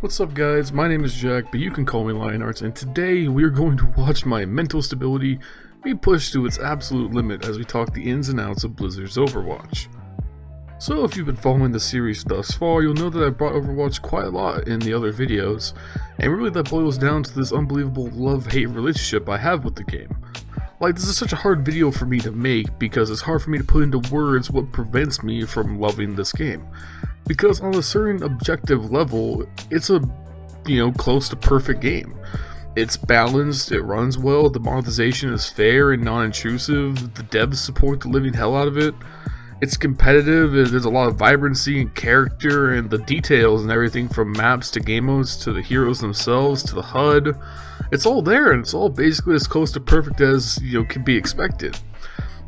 What's up guys, my name is Jack, but you can call me Lionarts, and today we are going to watch my mental stability be pushed to its absolute limit as we talk the ins and outs of Blizzard's Overwatch. So if you've been following the series thus far, you'll know that I brought Overwatch quite a lot in the other videos, and really that boils down to this unbelievable love-hate relationship I have with the game. Like, this is such a hard video for me to make because it's hard for me to put into words what prevents me from loving this game. Because on a certain objective level, it's a, close to perfect game. It's balanced, it runs well, the monetization is fair and non-intrusive, the devs support the living hell out of it. It's competitive, there's a lot of vibrancy and character, and the details and everything from maps to game modes to the heroes themselves to the HUD. It's all there, and it's all basically as close to perfect as, can be expected.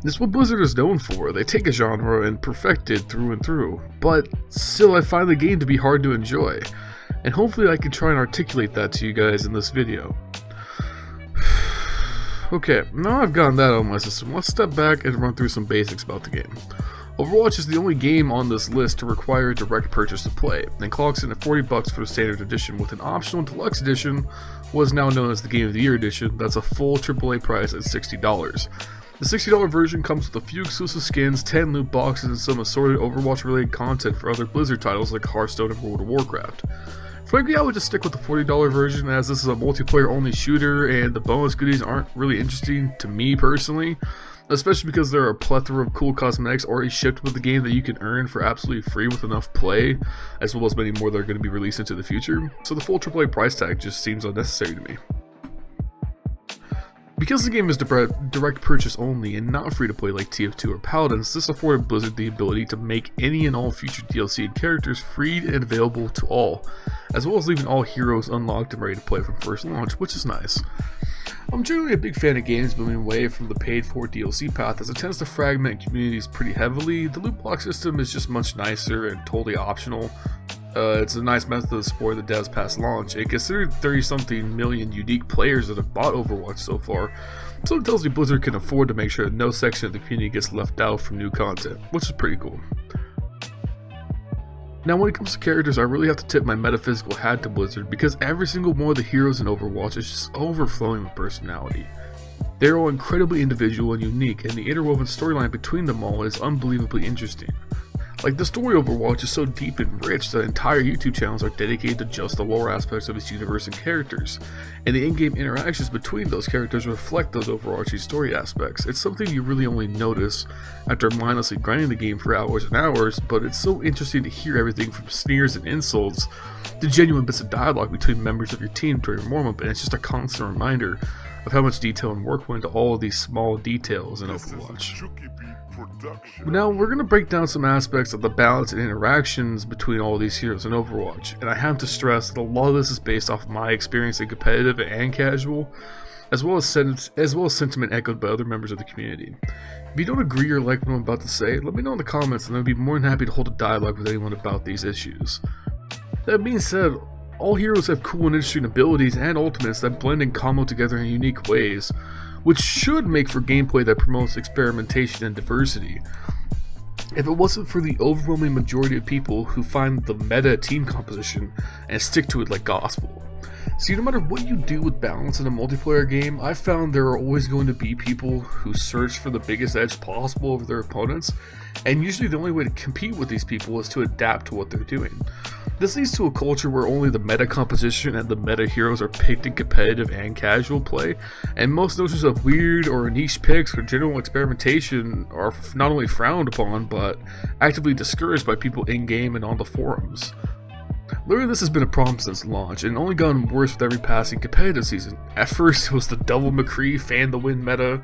This is what Blizzard is known for. They take a genre and perfect it through and through, but still I find the game to be hard to enjoy, and hopefully I can try and articulate that to you guys in this video. Okay, now I've gotten that out of my system, let's step back and run through some basics about the game. Overwatch is the only game on this list to require direct purchase to play, and clocks in at $40 for the standard edition, with an optional deluxe edition, what is now known as the Game of the Year edition, that's a full AAA price at $60. The $60 version comes with a few exclusive skins, 10 loot boxes, and some assorted Overwatch related content for other Blizzard titles like Hearthstone and World of Warcraft. Frankly, I would just stick with the $40 version, as this is a multiplayer only shooter and the bonus goodies aren't really interesting to me personally, especially because there are a plethora of cool cosmetics already shipped with the game that you can earn for absolutely free with enough play, as well as many more that are going to be released into the future, so the full AAA price tag just seems unnecessary to me. Because the game is direct purchase only and not free to play like TF2 or Paladins, this afforded Blizzard the ability to make any and all future DLC and characters free and available to all, as well as leaving all heroes unlocked and ready to play from first launch, which is nice. I'm generally a big fan of games moving away from the paid for DLC path, as it tends to fragment communities pretty heavily. The loot box system is just much nicer and totally optional. It's a nice method to support the devs past launch, and considering 30-something million unique players that have bought Overwatch so far, something tells me Blizzard can afford to make sure that no section of the community gets left out from new content, which is pretty cool. Now when it comes to characters, I really have to tip my metaphysical hat to Blizzard, because every single one of the heroes in Overwatch is just overflowing with personality. They're all incredibly individual and unique, and the interwoven storyline between them all is unbelievably interesting. Like, the story of Overwatch is so deep and rich that entire YouTube channels are dedicated to just the lore aspects of its universe and characters, and the in-game interactions between those characters reflect those overarching story aspects. It's something you really only notice after mindlessly grinding the game for hours and hours, but it's so interesting to hear everything from sneers and insults to genuine bits of dialogue between members of your team during warm-up, and it's just a constant reminder of how much detail and work went into all of these small details in Overwatch. Chuki Beats Now we're going to break down some aspects of the balance and interactions between all of these heroes in Overwatch, and I have to stress that a lot of this is based off my experience in competitive and casual, as well as sentiment echoed by other members of the community. If you don't agree or like what I'm about to say, let me know in the comments, and I'd be more than happy to hold a dialogue with anyone about these issues. That being said, all heroes have cool and interesting abilities and ultimates that blend and combo together in unique ways, which should make for gameplay that promotes experimentation and diversity. If it wasn't for the overwhelming majority of people who find the meta team composition and stick to it like gospel. See, no matter what you do with balance in a multiplayer game, I've found there are always going to be people who search for the biggest edge possible over their opponents, and usually the only way to compete with these people is to adapt to what they're doing. This leads to a culture where only the meta composition and the meta heroes are picked in competitive and casual play, and most notions of weird or niche picks or general experimentation are not only frowned upon, but actively discouraged by people in-game and on the forums. Literally, this has been a problem since launch, and only gotten worse with every passing competitive season. At first, it was the Double McCree fan the win meta,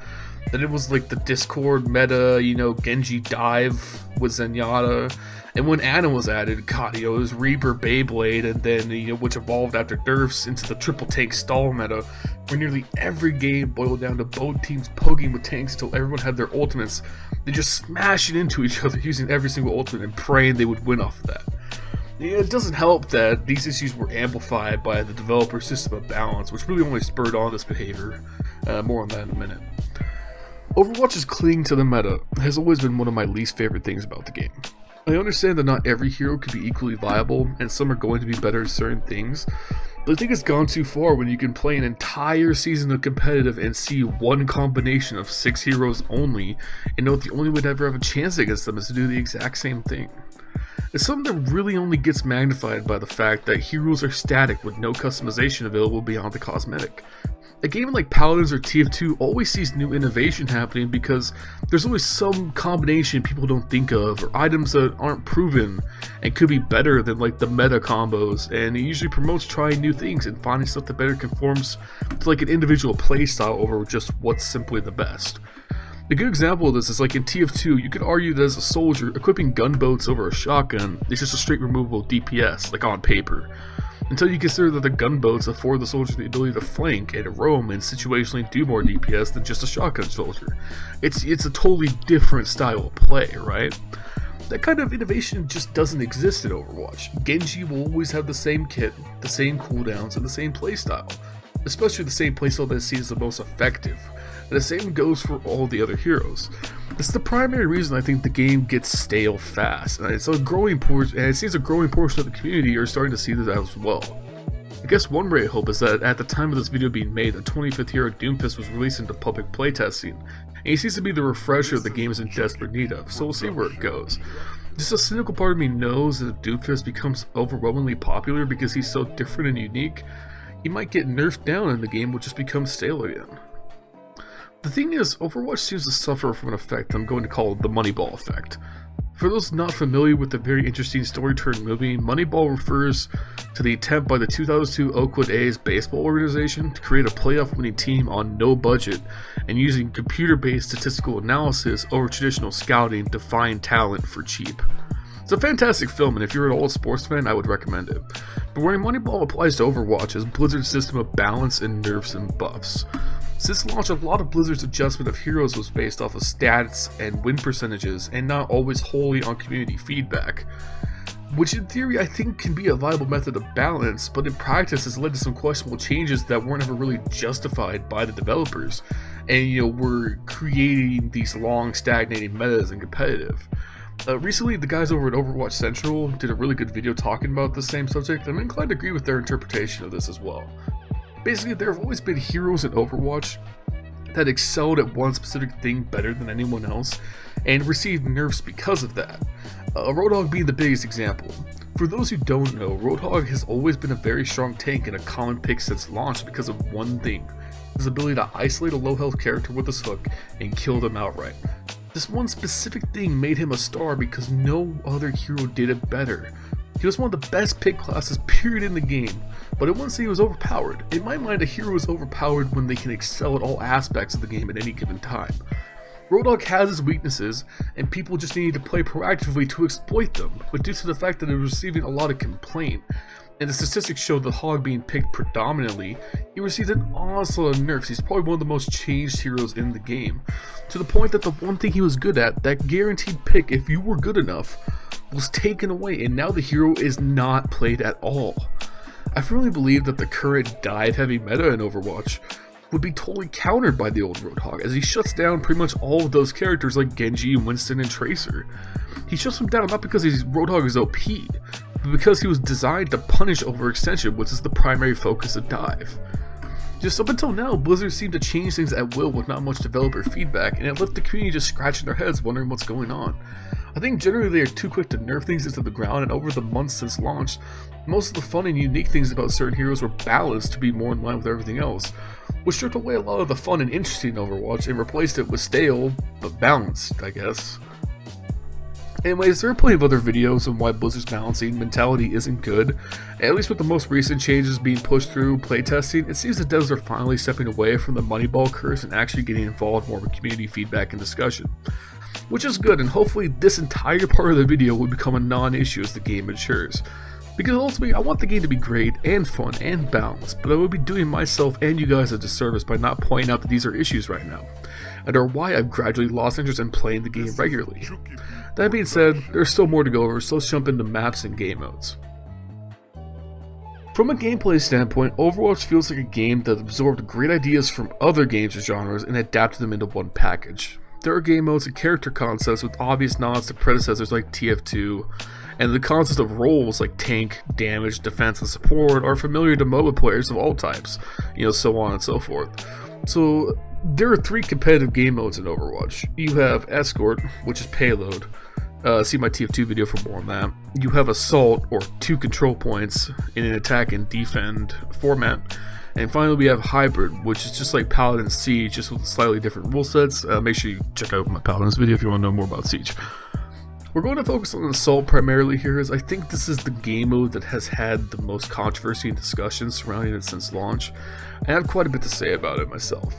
then it was like the Discord meta, Genji dive with Zenyatta, and when Ana was added, God, it was Reaper Beyblade, and then, which evolved after nerfs into the triple tank stall meta, where nearly every game boiled down to both teams poking with tanks until everyone had their ultimates, then just smashing into each other using every single ultimate and praying they would win off of that. It doesn't help that these issues were amplified by the developer system of balance, which really only spurred on this behavior. More on that in a minute. Overwatch's clinging to the meta has always been one of my least favorite things about the game. I understand that not every hero can be equally viable, and some are going to be better at certain things, but I think it's gone too far when you can play an entire season of competitive and see one combination of 6 heroes only, and know the only way to ever have a chance against them is to do the exact same thing. It's something that really only gets magnified by the fact that heroes are static with no customization available beyond the cosmetic. A game like Paladins or TF2 always sees new innovation happening because there's always some combination people don't think of, or items that aren't proven and could be better than like the meta combos, and it usually promotes trying new things and finding stuff that better conforms to like an individual playstyle over just what's simply the best. A good example of this is like in TF2, you could argue that as a soldier, equipping gunboats over a shotgun is just a straight removal of DPS, like on paper. Until you consider that the gunboats afford the soldier the ability to flank and roam and situationally do more DPS than just a shotgun soldier. It's a totally different style of play, right? That kind of innovation just doesn't exist in Overwatch. Genji will always have the same kit, the same cooldowns, and the same playstyle. Especially the same playstyle that is seen as the most effective. And the same goes for all the other heroes. This is the primary reason I think the game gets stale fast, and it's a growing portion, and it seems a growing portion of the community are starting to see this as well. I guess one ray of hope is that at the time of this video being made, the 25th hero Doomfist was released into public playtesting, and he seems to be the refresher the game is in desperate need of, so we'll see where it goes. Just a cynical part of me knows that if Doomfist becomes overwhelmingly popular because he's so different and unique, he might get nerfed down and the game will just become stale again. The thing is, Overwatch seems to suffer from an effect I'm going to call the Moneyball effect. For those not familiar with the very interesting story-turned movie, Moneyball refers to the attempt by the 2002 Oakland A's baseball organization to create a playoff-winning team on no budget and using computer-based statistical analysis over traditional scouting to find talent for cheap. It's a fantastic film, and if you're at all a sports fan, I would recommend it. But where Moneyball applies to Overwatch is Blizzard's system of balance and nerfs and buffs. Since launch, a lot of Blizzard's adjustment of heroes was based off of stats and win percentages, and not always wholly on community feedback. Which in theory I think can be a viable method of balance, but in practice has led to some questionable changes that weren't ever really justified by the developers, and were creating these long stagnating metas and competitive. Recently, the guys over at Overwatch Central did a really good video talking about the same subject, and I'm inclined to agree with their interpretation of this as well. Basically, there have always been heroes in Overwatch that excelled at one specific thing better than anyone else, and received nerfs because of that. Roadhog being the biggest example. For those who don't know, Roadhog has always been a very strong tank and a common pick since launch because of one thing: his ability to isolate a low health character with his hook and kill them outright. This one specific thing made him a star because no other hero did it better. He was one of the best pick classes period in the game, but I wouldn't say he was overpowered. In my mind, a hero is overpowered when they can excel at all aspects of the game at any given time. Roadhog has his weaknesses, and people just need to play proactively to exploit them, but due to the fact that it was receiving a lot of complaint, and the statistics showed the Hog being picked predominantly, he received an onslaught of nerfs. He's probably one of the most changed heroes in the game, to the point that the one thing he was good at, that guaranteed pick if you were good enough, was taken away, and now the hero is not played at all. I firmly believe that the current dive-heavy meta in Overwatch would be totally countered by the old Roadhog, as he shuts down pretty much all of those characters like Genji, Winston, and Tracer. He shuts them down not because Roadhog is OP, but because he was designed to punish overextension, which is the primary focus of dive. Just up until now, Blizzard seemed to change things at will with not much developer feedback, and it left the community just scratching their heads wondering what's going on. I think generally they are too quick to nerf things into the ground, and over the months since launch, most of the fun and unique things about certain heroes were balanced to be more in line with everything else, which stripped away a lot of the fun and interesting in Overwatch and replaced it with stale, but balanced, I guess. Anyways, there are plenty of other videos on why Blizzard's balancing mentality isn't good. At least with the most recent changes being pushed through playtesting, it seems the devs are finally stepping away from the Moneyball curse and actually getting involved more with community feedback and discussion. Which is good, and hopefully this entire part of the video will become a non-issue as the game matures. Because ultimately, I want the game to be great and fun and balanced, but I would be doing myself and you guys a disservice by not pointing out that these are issues right now, and are why I've gradually lost interest in playing the game regularly. That being said, there's still more to go over, so let's jump into maps and game modes. From a gameplay standpoint, Overwatch feels like a game that absorbed great ideas from other games or genres and adapted them into one package. There are game modes and character concepts with obvious nods to predecessors like TF2, and the concept of roles like tank, damage, defense, and support are familiar to MOBA players of all types, so on and so forth. So there are 3 competitive game modes in Overwatch. You have Escort, which is payload. See my TF2 video for more on that. You have Assault, or 2 control points in an attack and defend format. And finally we have Hybrid, which is just like Paladin Siege, just with slightly different rule sets. Make sure you check out my Paladins video if you want to know more about Siege. We're going to focus on Assault primarily here, as I think this is the game mode that has had the most controversy and discussion surrounding it since launch, and I have quite a bit to say about it myself.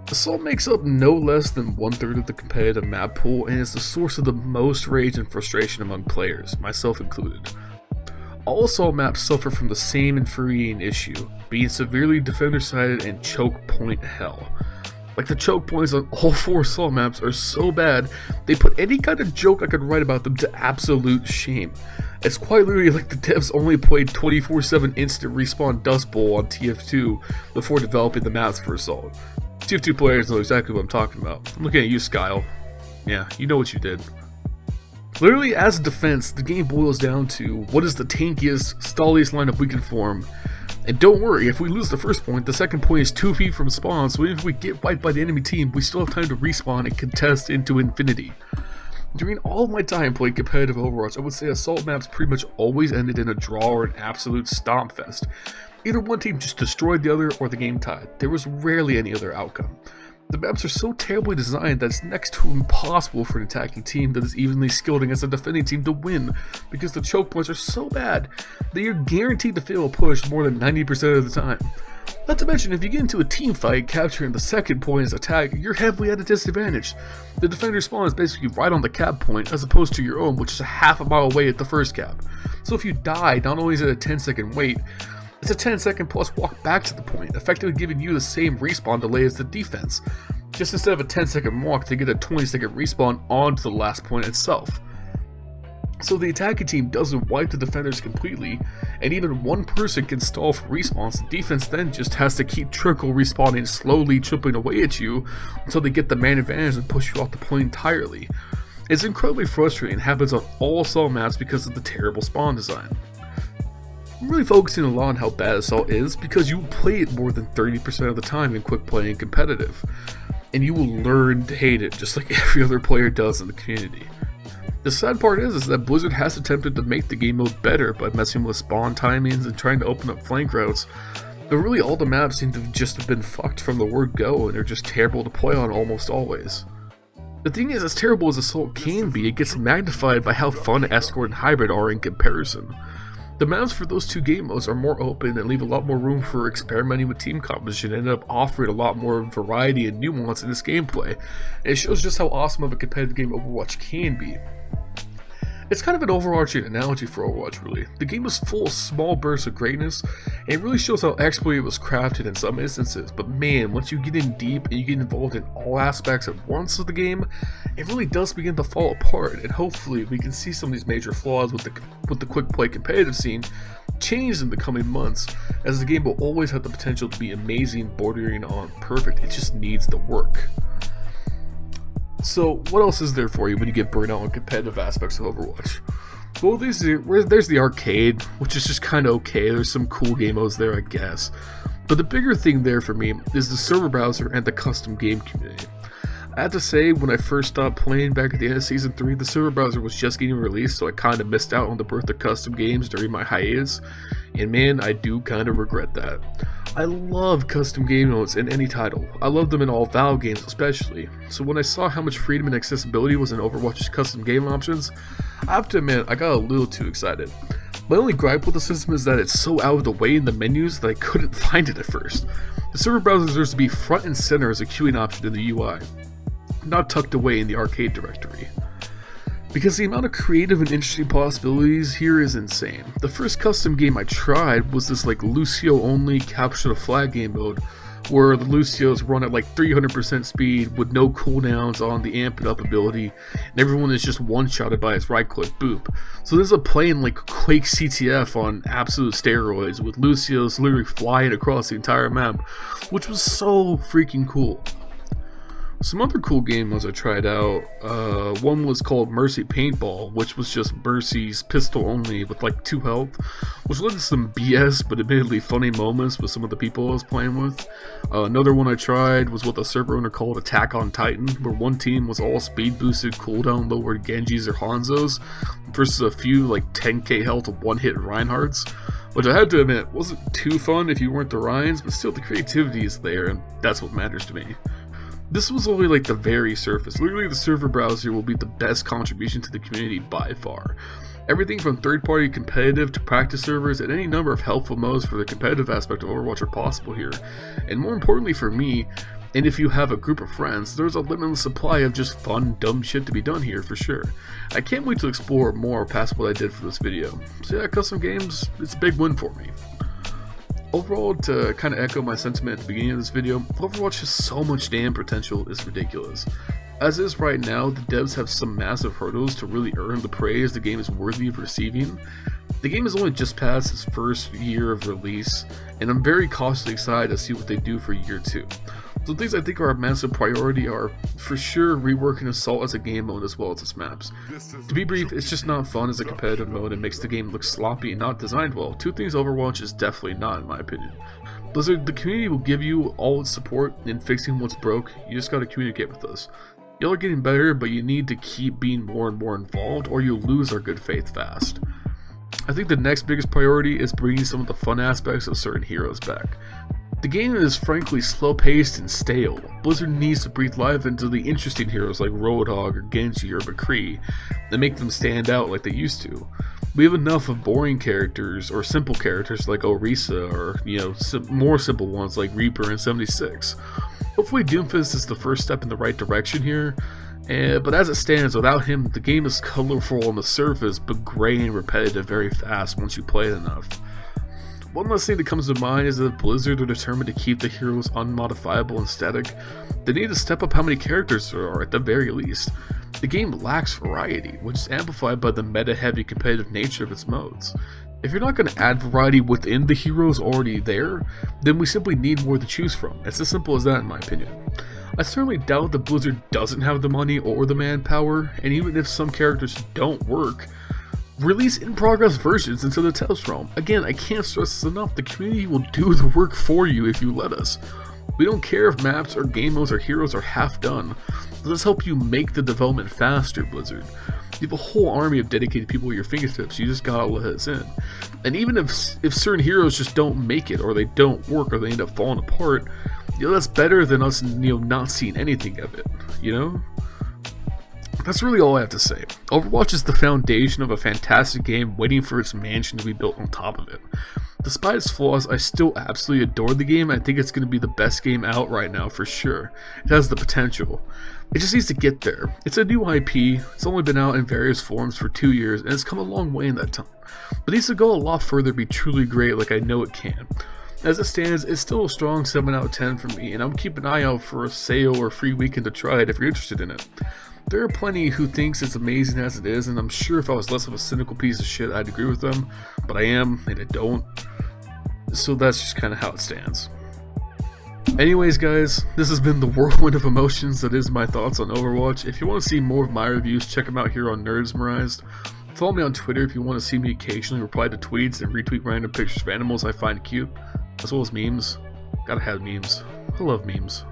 Assault makes up no less than 1/3 of the competitive map pool and is the source of the most rage and frustration among players, myself included. All Assault maps suffer from the same infuriating issue, being severely defender-sided and choke point hell. Like, the choke points on all 4 Assault maps are so bad, they put any kind of joke I could write about them to absolute shame. It's quite literally like the devs only played 24/7 instant respawn Dust Bowl on TF2 before developing the maps for Assault. TF2 players know exactly what I'm talking about. I'm looking at you, Skyle. Yeah, you know what you did. Literally, as a defense, the game boils down to what is the tankiest, stalliest lineup we can form. And don't worry, if we lose the first point, the second point is 2 feet from spawn, so even if we get wiped by the enemy team, we still have time to respawn and contest into infinity. During all of my time playing competitive Overwatch, I would say Assault maps pretty much always ended in a draw or an absolute stomp fest. Either one team just destroyed the other or the game tied. There was rarely any other outcome. The maps are so terribly designed that it's next to impossible for an attacking team that is evenly skilled against a defending team to win, because the choke points are so bad that you're guaranteed to fail a push more than 90% of the time. Not to mention, if you get into a team fight, capturing the second point as attack, you're heavily at a disadvantage. The defender's spawn is basically right on the cap point, as opposed to your own, which is a half a mile away at the first cap. So if you die, not only is it a 10-second wait, it's a 10-second plus walk back to the point, effectively giving you the same respawn delay as the defense. Just instead of a 10-second walk, they get a 20-second respawn onto the last point itself. So the attacking team doesn't wipe the defenders completely, and even one person can stall for respawns. The defense then just has to keep trickle respawning, slowly chipping away at you until they get the man advantage and push you off the point entirely. It's incredibly frustrating and happens on all Assault maps because of the terrible spawn design. I'm really focusing a lot on how bad Assault is because you will play it more than 30% of the time in quick play and competitive, and you will learn to hate it just like every other player does in the community. The sad part is that Blizzard has attempted to make the game mode better by messing with spawn timings and trying to open up flank routes, but really all the maps seem to just have been fucked from the word go and are just terrible to play on almost always. The thing is, as terrible as Assault can be, it gets magnified by how fun Escort and Hybrid are in comparison. The maps for those 2 game modes are more open and leave a lot more room for experimenting with team composition and end up offering a lot more variety and nuance in this gameplay. And it shows just how awesome of a competitive game Overwatch can be. It's kind of an overarching analogy for Overwatch, really. The game is full of small bursts of greatness, and it really shows how expertly it was crafted in some instances, but man, once you get in deep and you get involved in all aspects at once of the game, it really does begin to fall apart, and hopefully we can see some of these major flaws with the quick play competitive scene change in the coming months, as the game will always have the potential to be amazing, bordering on perfect. It just needs the work. So what else is there for you when you get burnt out on competitive aspects of Overwatch? Well, there's the arcade, which is just kind of okay. There's some cool game modes there, I guess. But the bigger thing there for me is the server browser and the custom game community. I have to say, when I first stopped playing back at the end of Season 3, the server browser was just getting released, so I kind of missed out on the birth of custom games during my hiatus, and man, I do kind of regret that. I love custom game modes in any title. I love them in all Valve games especially, so when I saw how much freedom and accessibility was in Overwatch's custom game options, I have to admit, I got a little too excited. My only gripe with the system is that it's so out of the way in the menus that I couldn't find it at first. The server browser deserves to be front and center as a queuing option in the UI, not tucked away in the arcade directory. Because the amount of creative and interesting possibilities here is insane. The first custom game I tried was this like Lucio only capture the flag game mode, where the Lucios run at like 300% speed with no cooldowns on the amp it up ability, and everyone is just one-shotted by his right click boop. So this is a playing like Quake CTF on absolute steroids, with Lucios literally flying across the entire map, which was so freaking cool. Some other cool game modes I tried out, one was called Mercy Paintball, which was just Mercy's pistol only with like 2 health, which led to some BS but admittedly funny moments with some of the people I was playing with. Another one I tried was with a server owner called Attack on Titan, where one team was all speed boosted, cooldown lowered Genjis or Hanzos, versus a few like 10k health one-hit Reinhardts, which I had to admit wasn't too fun if you weren't the Ryans, but still the creativity is there and that's what matters to me. This was only like the very surface. Literally the server browser will be the best contribution to the community by far. Everything from third-party competitive to practice servers and any number of helpful modes for the competitive aspect of Overwatch are possible here. And more importantly for me, and if you have a group of friends, there's a limitless supply of just fun, dumb shit to be done here for sure. I can't wait to explore more past what I did for this video. So yeah, custom games, it's a big win for me. Overall, to kind of echo my sentiment at the beginning of this video, Overwatch has so much damn potential, it's ridiculous. As is right now, the devs have some massive hurdles to really earn the praise the game is worthy of receiving. The game has only just passed its first year of release, and I'm very cautiously excited to see what they do for year 2. So things I think are a massive priority are, for sure, reworking Assault as a game mode as well as its maps. To be brief, it's just not fun as a competitive mode and makes the game look sloppy and not designed well. 2 things Overwatch is definitely not, in my opinion. Blizzard, the community will give you all its support in fixing what's broke, you just gotta communicate with us. Y'all are getting better, but you need to keep being more and more involved or you'll lose our good faith fast. I think the next biggest priority is bringing some of the fun aspects of certain heroes back. The game is frankly slow-paced and stale. Blizzard needs to breathe life into the interesting heroes like Roadhog or Genji or McCree and make them stand out like they used to. We have enough of boring characters or simple characters like Orisa or, more simple ones like Reaper and 76. Hopefully Doomfist is the first step in the right direction here, but as it stands, without him, the game is colorful on the surface but gray and repetitive very fast once you play it enough. One last thing that comes to mind is that if Blizzard are determined to keep the heroes unmodifiable and static, they need to step up how many characters there are at the very least. The game lacks variety, which is amplified by the meta-heavy competitive nature of its modes. If you're not going to add variety within the heroes already there, then we simply need more to choose from. It's as simple as that in my opinion. I certainly doubt that Blizzard doesn't have the money or the manpower, and even if some characters don't work, release in-progress versions into the test realm. Again, I can't stress this enough, the community will do the work for you if you let us. We don't care if maps or game modes or heroes are half done. Let us help you make the development faster, Blizzard. You have a whole army of dedicated people at your fingertips, you just gotta let us in. And even if certain heroes just don't make it, or they don't work, or they end up falling apart, that's better than us not seeing anything of it, That's really all I have to say. Overwatch is the foundation of a fantastic game waiting for its mansion to be built on top of it. Despite its flaws, I still absolutely adore the game. I think it's going to be the best game out right now for sure. It has the potential. It just needs to get there. It's a new IP, it's only been out in various forms for 2 years, and it's come a long way in that time. But it needs to go a lot further to be truly great like I know it can. As it stands, it's still a strong 7 out of 10 for me, and I'm keeping an eye out for a sale or free weekend to try it if you're interested in it. There are plenty who thinks it's amazing as it is, and I'm sure if I was less of a cynical piece of shit, I'd agree with them, but I am, and I don't. So that's just kind of how it stands. Anyways guys, this has been the whirlwind of emotions that is my thoughts on Overwatch. If you want to see more of my reviews, check them out here on Nerdsmerized. Follow me on Twitter if you want to see me occasionally reply to tweets and retweet random pictures of animals I find cute, as well as memes. Gotta have memes. I love memes.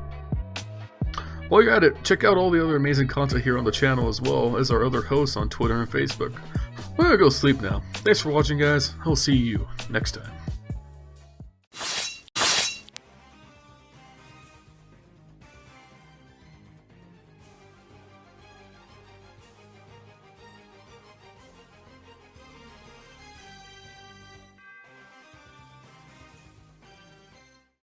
While you're at it, check out all the other amazing content here on the channel as well as our other hosts on Twitter and Facebook. I'm gonna go sleep now. Thanks for watching guys, I'll see you next time.